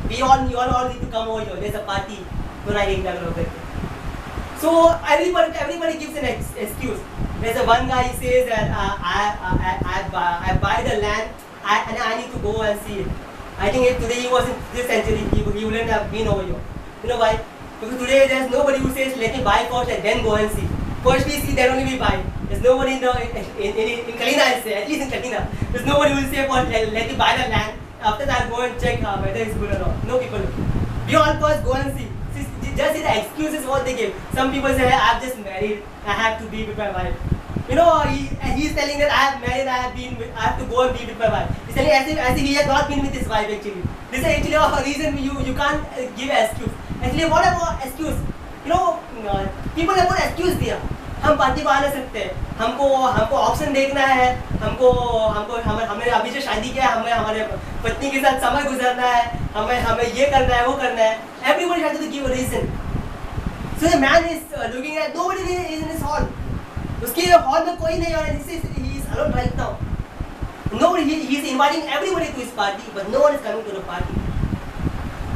we all need to come over here. There's a party tonight. So everybody gives an excuse. There's a one guy, he says that I buy the land and I need to go and see it. I think if today he was in this century, he wouldn't have been over here. You know why? Because today there's nobody who says let me buy first and then go and see. First we see, then only we buy. There's nobody in Kalina, I'll say, at least in Kalina, there's nobody who will say first let me buy the land. After that go and check whether it's good or not. No people. We all first go and see. Just see the excuses what they give. Some people say I've just married, I have to be with my wife. You know, he's telling that I have married, I have to go and be with my wife. He's telling as if he has not been with his wife actually. This is actually a reason you can't give an excuse. Actually, what about excuse? You know, people have got excuse दिया. हम party को आ नहीं सकते, हमको option देखना है, हमें अभी जो शादी किया हमें हमारे पत्नी के साथ समय गुजारना है, हमें ये करना है वो करना है. Everybody has to give a reason. So the man is looking at nobody is in his hall. उसके हॉल में कोई नहीं और he is alone right now. Nobody, he is inviting everybody to his party, but no one is coming to the party.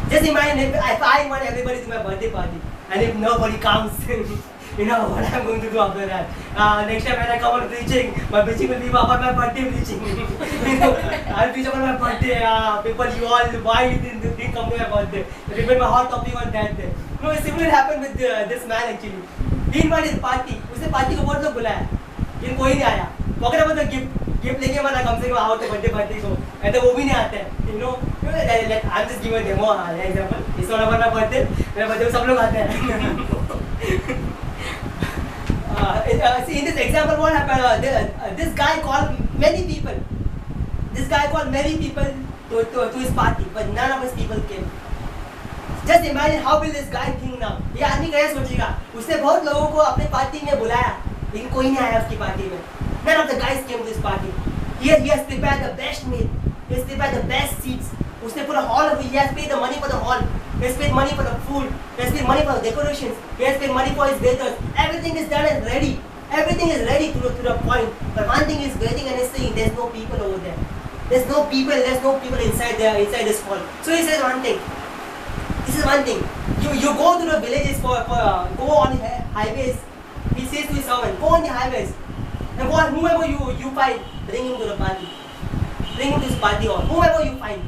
Just imagine if I invite everybody to my birthday party and if nobody comes. You know what I'm going to do after that. Next time when I come on preaching, my preaching will be about my birthday preaching. You know, I'll preach about my birthday. People, you all, why you didn't come to my birthday? It will be my hot topic on that day. No, it similar happened with this man actually. He invited party. उसने party को बहुत लोग बुलाया, लेकिन कोई नहीं आया. पकड़ा मतलब गिफ्ट लेके मना कम से कम आओ तो बर्थडे पार्टी को. ऐसे वो भी नहीं आते हैं. You know, I'm just giving a demo example. It's not about my birthday. मेरे birthday में सब लोग आते हैं. See, in this example, what happened? This guy called many people. This guy called many people to his party, but none of his people came. Just imagine how will this guy think now? ये आदमी कैसे सोचेगा? उसने बहुत लोगों को अपने party में बुलाया, लेकिन कोई नहीं आया उसकी पार्टी में. None of the guys came to this party. He has prepared the best meal. He has prepared the best seats. उसने पूरा hall, he has paid the money for the hall. He has paid money for the food. He has paid money for the decorations. He has paid money for his waiters. Everything is done and ready. Everything is ready to the point. But one thing is waiting and is saying there's no people over there. There's no people inside this hall. So he says one thing. This is one thing. You go to the villages for go on the highways. He says to his servant, go on the highways. And whoever you find, bring him to the party. Bring him to this party hall. Whoever you find.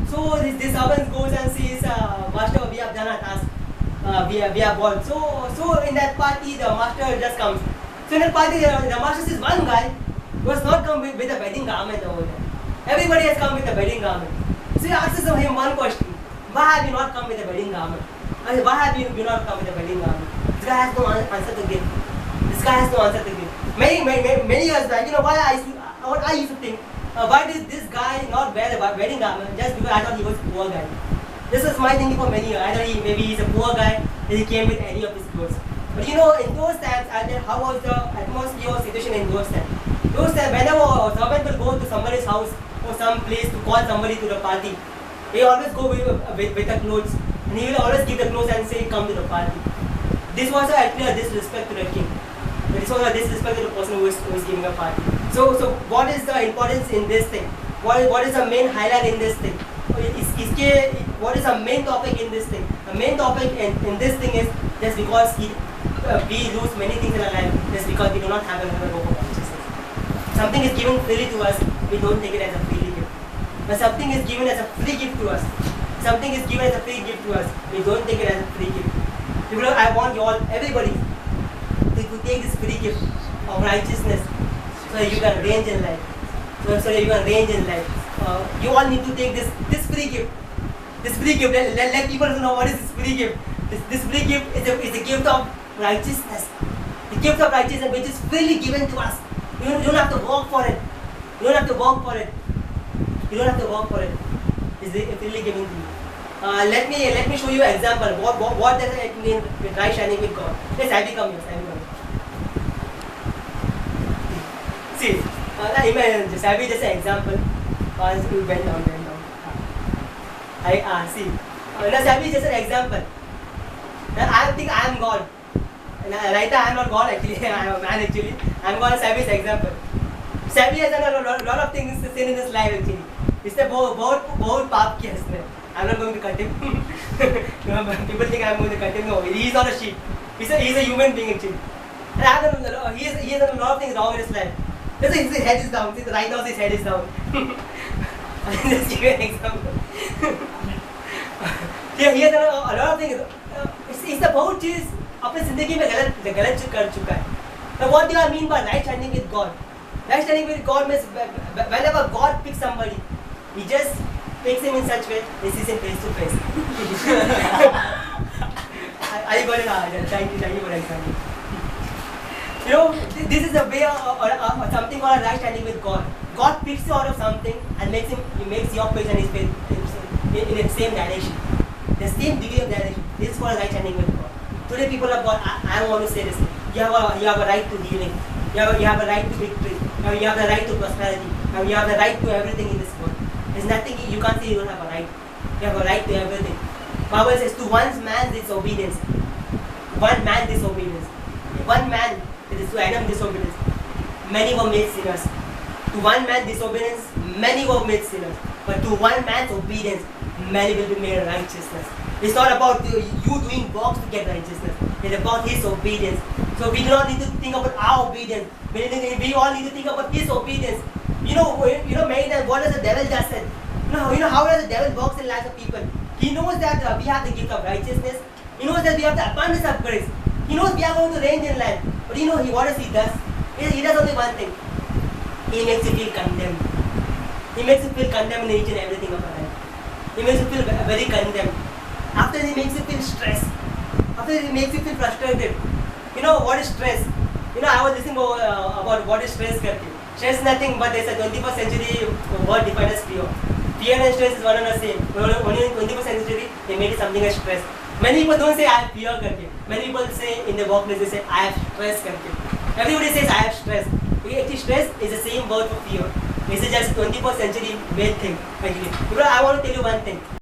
So this servant goes and says, Master, we have done our task. We have won. So in that party, the master just comes. So in that party, the master says one guy who has not come with a wedding garment over there. Everybody has come with a wedding garment. So he asks him one question. Why have you not come with a wedding garment? I said, why have you not come with a wedding garment? This guy has no answer to give. This guy has no answer to give. Many years back, you know, what I used to think, why did this guy not wear a wedding garment? Just because I thought he was a poor guy. This was my thinking for many years. I thought maybe he's a poor guy and he came with any of his clothes. But you know, in those times, how was the atmosphere or situation in those times? Those times, whenever a servant will go to somebody's house or some place to call somebody to the party, he always go with the clothes. And he will always give the clothes and say, come to the party. This was actually a disrespect to the king. This was a disrespect to the person who is giving a party. So what is the importance in this thing? What is the main highlight in this thing? What is the main topic in this thing? The main topic in this thing is just because we lose many things in our life, just because we do not have another hope of righteousness. Something is given freely to us, we don't take it as a free gift. But something is given as a free gift to us. Something is given as a free gift to us, we don't take it as a free gift. Because I want you all, everybody, to take this free gift of righteousness so that you can range in life. So that you can range in life. You all need to take this free gift. This free gift, let people know what is this free gift. This free gift is a gift of righteousness. The gift of righteousness which is freely given to us. You don't have to work for it. You don't have to work for it. You don't have to work for it. It's freely given to you. Let me show you an example. What does it mean with right shining with God? Let's Abby come here. See, imagine just Abby just an example. Bend down. See. Let's Abby just an example. I think I am God. Right now I am not God actually. I am a man actually. I am going to Abby's example. Abby has done a lot of things to sin in his life actually. इसने बहुत पाप किया इसने. I'm not going to cut him. People think I'm going to cut him. No, he's not a sheep. He's a human being actually. And I have done, he has done a lot of things wrong in his life. That's why his head is down. See, right now his head is down. I'll just give you an example. He has done a lot of things. It's about his अपने जिंदगी में गलत कर चुका है. Now what do I mean by right standing with God? Right standing with God means whenever God picks somebody, He just picks him in such way he sees him face to face. I got it. Thank you for example. You know, this is a way or something called a right standing with God. God picks you out of something and He makes your face and His face in the same direction, the same degree of direction. This is called right standing with God. Today, people of God, I want to say this: you have a right to healing, you have a right to victory, you have the right to prosperity, you have the right to everything in this world. There's nothing you can't say you don't have a right. You have a right to everything. Bible says, to one man disobedience, one man, it is to Adam disobedience, many were made sinners. To one man disobedience, many were made sinners. But to one man's obedience, many will be made righteousness. It's not about you doing works to get righteousness. It's about His obedience. So we do not need to think about our obedience. We all need to think about His obedience. You know, many times what does the devil just said? You know how does the devil works in lives of people? He knows that we have the gift of righteousness. He knows that we have the abundance of grace. He knows we are going to reign in land. But you know, what does he does? He does only one thing. He makes you feel condemned. He makes you feel condemned in each and everything of our life. He makes you feel very condemned. After he makes you feel stressed. After he makes you feel frustrated. You know what is stress? You know, I was listening about what is stress. Stress is nothing but there's a 21st century word defined as fear. Fear and stress is one and the same. Only in 21st century they made it something as stress. Many people don't say I have fear. Many people say in the workplace they say I have stress. Everybody says I have stress. Actually, stress is the same word for fear. This is just 21st century made thing. Actually, because I want to tell you one thing.